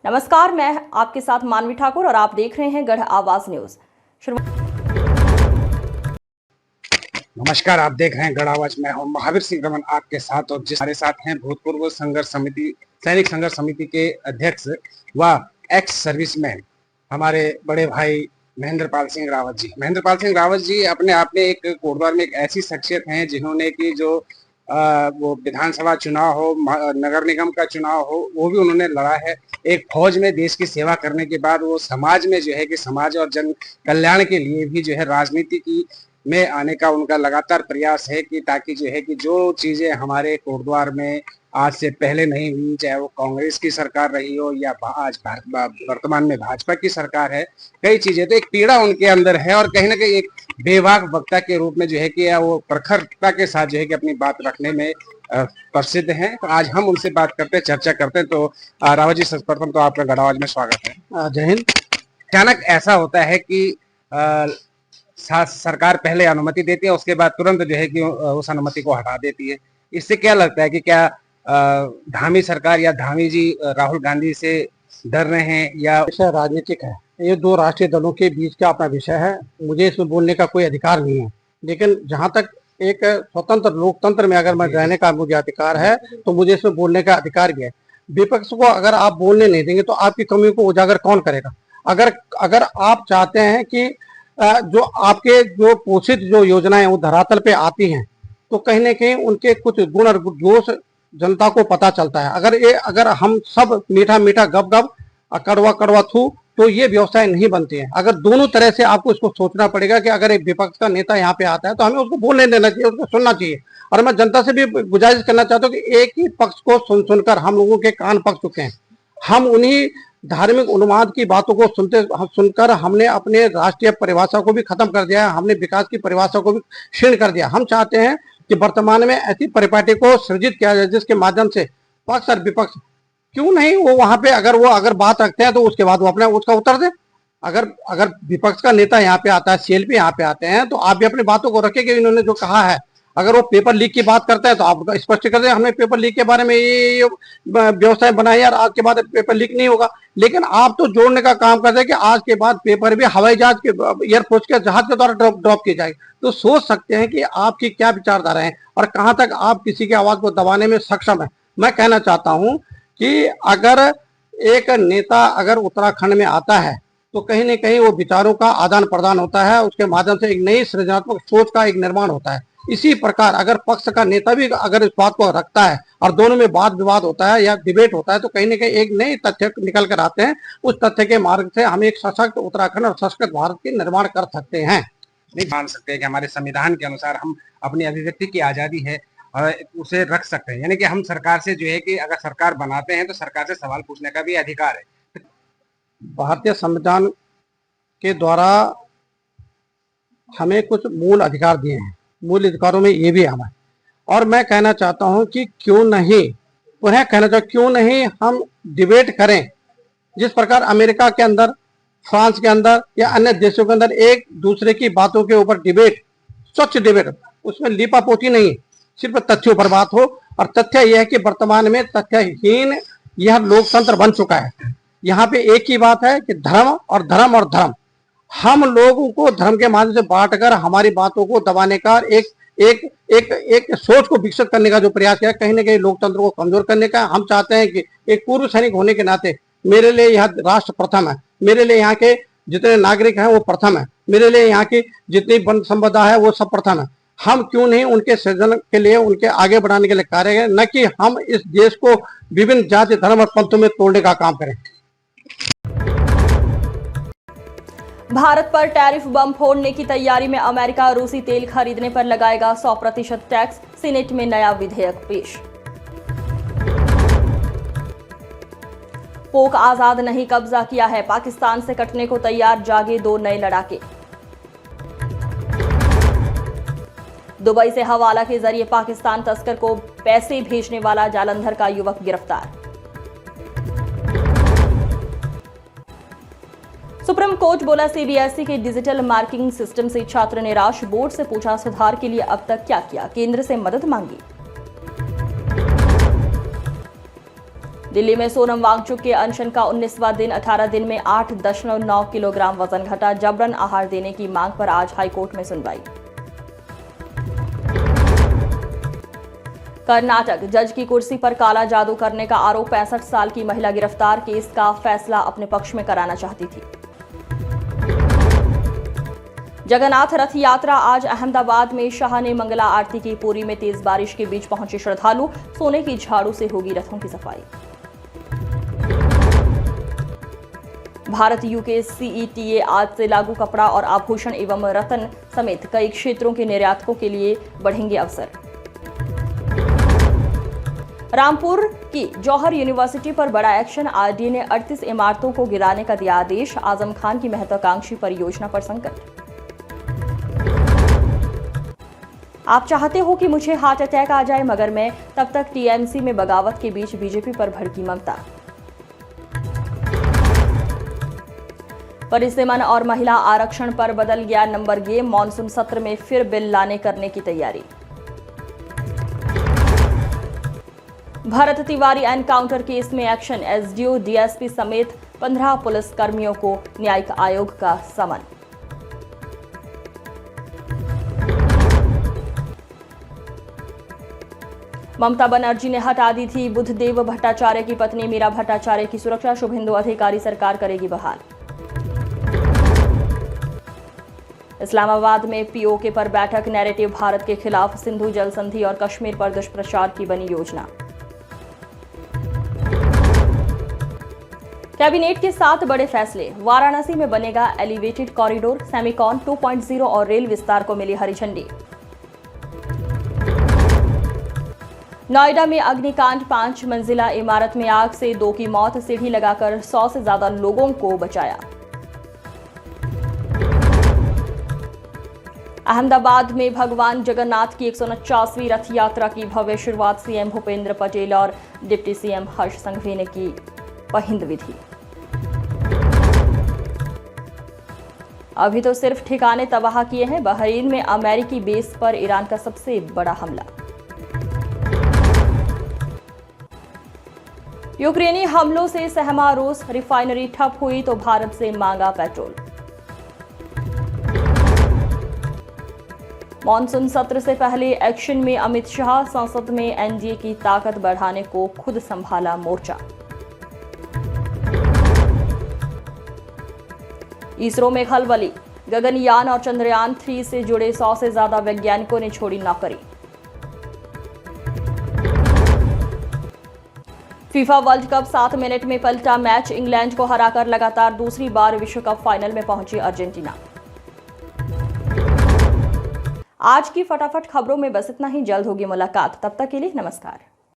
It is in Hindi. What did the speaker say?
नमस्कार, मैं आपके साथ मानवी ठाकुर और आप देख रहे हैं गढ़ आवाज न्यूज। नमस्कार, आप देख रहे हैं गढ़ आवाज। मैं हूं महावीर सिंह रमन आपके साथ, और जिस हमारे साथ हैं भूतपूर्व सैनिक संघर्ष समिति के अध्यक्ष व एक्स सर्विसमैन हमारे बड़े भाई महेंद्रपाल सिंह रावत जी। महेंद्रपाल सिंह रावत जी अपने आप में एक कोटद्वार में एक ऐसी शख्सियत हैं जिन्होंने कि जो वो विधानसभा चुनाव हो, नगर निगम का चुनाव हो, वो भी उन्होंने लड़ा है। एक फौज में देश की सेवा करने के बाद वो समाज में जो है कि समाज और जन कल्याण के लिए भी जो है राजनीति की में आने का उनका लगातार प्रयास है कि ताकि जो है कि जो चीजें हमारे कोटद्वार में आज से पहले नहीं हुई, चाहे वो कांग्रेस की सरकार रही हो या आज वर्तमान में भाजपा की सरकार है, कई चीजें तो एक पीड़ा उनके अंदर है और कहीं ना कहीं एक बेबाक वक्ता के रूप में जो है कि वो प्रखरता के साथ जो है कि अपनी बात रखने में प्रसिद्ध हैं। तो आज हम उनसे बात करते हैं, चर्चा करते हैं। तो रावत जी, सर्वप्रथम तो आपका गढ़ आवाज में स्वागत है। जय हिंद। अचानक ऐसा होता है कि सरकार पहले अनुमति देती है, उसके बाद तुरंत जो है कि उस अनुमति को हटा देती है। इससे क्या लगता है कि क्या धामी सरकार या धामी जी राहुल गांधी से डर रहे हैं या विषय राजनीतिक है? ये दो राष्ट्रीय दलों के बीच का अपना विषय है, मुझे इसमें बोलने का कोई अधिकार नहीं है। लेकिन जहां तक एक स्वतंत्र लोकतंत्र में अगर मैं रहने का मुझे अधिकार है तो मुझे इसमें बोलने का अधिकार भी है। विपक्ष को अगर आप बोलने नहीं देंगे तो आपकी कमियों को उजागर कौन करेगा? अगर आप चाहते हैं कि जो आपके जो पोषित जो योजनाएं वो धरातल पे आती हैं तो कहीं ना कहीं उनके कुछ गुण और दोष जनता को पता चलता है। अगर हम सब मीठा मीठा गप गप कड़वा कड़वा थू तो ये व्यवस्थाएं नहीं बनती हैं। अगर दोनों तरह से आपको इसको सोचना पड़ेगा कि अगर एक विपक्ष का नेता यहाँ पे आता है तो हमें उसको बोलने देना चाहिए, उसको सुनना चाहिए। और मैं जनता से भी गुजारिश करना चाहता हूँ कि एक ही पक्ष को सुनकर हम लोगों के कान पक चुके हैं। हम उन्हीं धार्मिक उन्माद की बातों को सुनकर हमने अपने राष्ट्रीय परिभाषा को भी खत्म कर दिया है, हमने विकास की परिभाषा को भी क्षीण कर दिया। हम चाहते हैं कि वर्तमान में ऐसी परिपाटी को सृजित किया जाए जिसके माध्यम से पक्ष और विपक्ष क्यों नहीं वो वहां पे अगर बात रखते हैं तो उसके बाद वो अपने उसका उत्तर दे। अगर विपक्ष का नेता यहाँ पे आता है, सीएलपी यहाँ पे आते हैं, तो आप भी अपनी बातों को रखें कि इन्होंने जो कहा है। अगर वो पेपर लीक की बात करते हैं तो आप स्पष्ट कर दें हमने पेपर लीक के बारे में ये व्यवस्थाएं बनाई और आज के बाद पेपर लीक नहीं होगा। लेकिन आप तो जोड़ने का काम करते हैं कि आज के बाद पेपर भी हवाई जहाज के एयरफोर्स के जहाज के द्वारा ड्रॉप किए जाएंगे। तो सोच सकते हैं कि आपकी क्या विचारधारा है और कहां तक आप किसी की आवाज को दबाने में सक्षम है। मैं कहना चाहता हूं कि अगर एक नेता अगर उत्तराखंड में आता है तो कहीं ना कहीं वो विचारों का आदान प्रदान होता है, उसके माध्यम से एक नई सृजनात्मक सोच का एक निर्माण होता है। इसी प्रकार अगर पक्ष का नेता भी अगर इस बात को रखता है और दोनों में वाद विवाद होता है या डिबेट होता है तो कहीं ना कहीं एक नए तथ्य निकल कर आते हैं। उस तथ्य के मार्ग से हम एक सशक्त उत्तराखंड और सशक्त भारत की निर्माण कर सकते हैं। नहीं मान सकते हैं कि हमारे संविधान के अनुसार हम अपनी अभिव्यक्ति की आजादी है और उसे रख सकते हैं, यानी कि हम सरकार से जो है कि अगर सरकार बनाते हैं तो सरकार से सवाल पूछने का भी अधिकार है। भारतीय संविधान के द्वारा हमें कुछ मूल अधिकार दिए हैं, मूल अधिकारों में ये भी आना है। और मैं कहना चाहता हूं कि क्यों नहीं हम डिबेट करें जिस प्रकार अमेरिका के अंदर, फ्रांस के अंदर या अन्य देशों के अंदर एक दूसरे की बातों के ऊपर डिबेट, स्वच्छ डिबेट, उसमें लीपापोती नहीं, सिर्फ तथ्यों पर बात हो। और तथ्य यह है कि वर्तमान में तथ्यहीन यह लोकतंत्र बन चुका है। यहाँ पे एक ही बात है कि धर्म और धर्म और धर्म। हम लोगों को धर्म के माध्यम से बांटकर हमारी बातों को दबाने का एक सोच को विकसित करने का जो प्रयास किया, कहीं ना कहीं लोकतंत्र को कमजोर करने का। हम चाहते हैं कि एक पूर्व सैनिक होने के नाते मेरे लिए यह राष्ट्र प्रथम है, मेरे लिए यहाँ के जितने नागरिक हैं वो प्रथम है, मेरे लिए यहाँ की जितनी वन संपदा है वो सब प्रथम है। हम क्यों नहीं उनके सृजन के लिए, उनके आगे बढ़ाने के लिए कार्य करें, न कि हम इस देश को विभिन्न जाति धर्म और पंथों में तोड़ने का काम करें। भारत पर टैरिफ बम फोड़ने की तैयारी में अमेरिका रूसी तेल खरीदने पर लगाएगा 100% टैक्स, सीनेट में नया विधेयक पेश। पोक आजाद नहीं कब्जा किया है, पाकिस्तान से कटने को तैयार जागे 2 नए लड़ाके। दुबई से हवाला के जरिए पाकिस्तान तस्कर को पैसे भेजने वाला जालंधर का युवक गिरफ्तार। सुप्रीम कोर्ट बोला सीबीएसई के डिजिटल मार्किंग सिस्टम से छात्र निराश, बोर्ड से पूछा सुधार के लिए अब तक क्या किया, केंद्र से मदद मांगी। दिल्ली में सोनम वांगचुक के अनशन का 19वां दिन 18 दिन में 8.9 किलोग्राम वजन घटा। जबरन आहार देने की मांग पर आज हाईकोर्ट में सुनवाई। कर्नाटक जज की कुर्सी पर काला जादू करने का आरोप। 65 साल की महिला गिरफ्तार। केस का फैसला अपने पक्ष में कराना चाहती थी। जगन्नाथ रथ यात्रा आज अहमदाबाद में शाह ने मंगला आरती की। पुरी में तेज बारिश के बीच पहुंचे श्रद्धालु। सोने की झाड़ू से होगी रथों की सफाई। भारत यूके सीईटीए आज से लागू। कपड़ा और आभूषण एवं रत्न समेत कई क्षेत्रों के निर्यातकों के लिए बढ़ेंगे अवसर। रामपुर की जौहर यूनिवर्सिटी पर बड़ा एक्शन। आरडीए ने 38 इमारतों को गिराने का दिया आदेश। आजम खान की महत्वाकांक्षी परियोजना पर संकट। आप चाहते हो कि मुझे हार्ट अटैक आ जाए, मगर मैं तब तक टीएमसी में बगावत के बीच बीजेपी पर भड़की ममता। परिसीमन और महिला आरक्षण पर बदल गया नंबर गेम। मॉनसून सत्र में फिर बिल लाने करने की तैयारी। भरत तिवारी एनकाउंटर केस में एक्शन। एसडीओ डीएसपी समेत 15 पुलिस कर्मियों को न्यायिक आयोग का समन। ममता बनर्जी ने हटा दी थी बुद्धदेव भट्टाचार्य की पत्नी मीरा भट्टाचार्य की सुरक्षा। शुभेंदु अधिकारी सरकार करेगी बहाल। इस्लामाबाद में पीओके पर बैठक। नैरेटिव भारत के खिलाफ। सिंधु जल संधि और कश्मीर पर दुष्प्रचार की बनी योजना। कैबिनेट के 7 बड़े फैसले। वाराणसी में बनेगा एलिवेटेड कॉरिडोर। सेमिकॉन 2.0 और रेल विस्तार को मिली हरी झंडी। नोएडा में अग्निकांड। 5 मंजिला इमारत में आग से 2 की मौत। सीढ़ी लगाकर 100 से ज्यादा लोगों को बचाया। अहमदाबाद में भगवान जगन्नाथ की 149वीं रथ यात्रा की भव्य शुरुआत। सीएम भूपेंद्र पटेल और डिप्टी सीएम हर्ष संघवी ने की पहिंद विधि। अभी तो सिर्फ ठिकाने तबाह किए हैं। बहरीन में अमेरिकी बेस पर ईरान का सबसे बड़ा हमला। यूक्रेनी हमलों से सहमा रूस। रिफाइनरी ठप हुई तो भारत से मांगा पेट्रोल। मॉनसून सत्र से पहले एक्शन में अमित शाह। संसद में एनडीए की ताकत बढ़ाने को खुद संभाला मोर्चा। इसरो में खलबली। गगनयान और चंद्रयान 3 से जुड़े 100 से ज्यादा वैज्ञानिकों ने छोड़ी नौकरी। फीफा वर्ल्ड कप 7 मिनट में पलटा मैच। इंग्लैंड को हराकर लगातार दूसरी बार विश्व कप फाइनल में पहुंची अर्जेंटीना। आज की फटाफट खबरों में बस इतना ही। जल्द होगी मुलाकात। तब तक के लिए नमस्कार।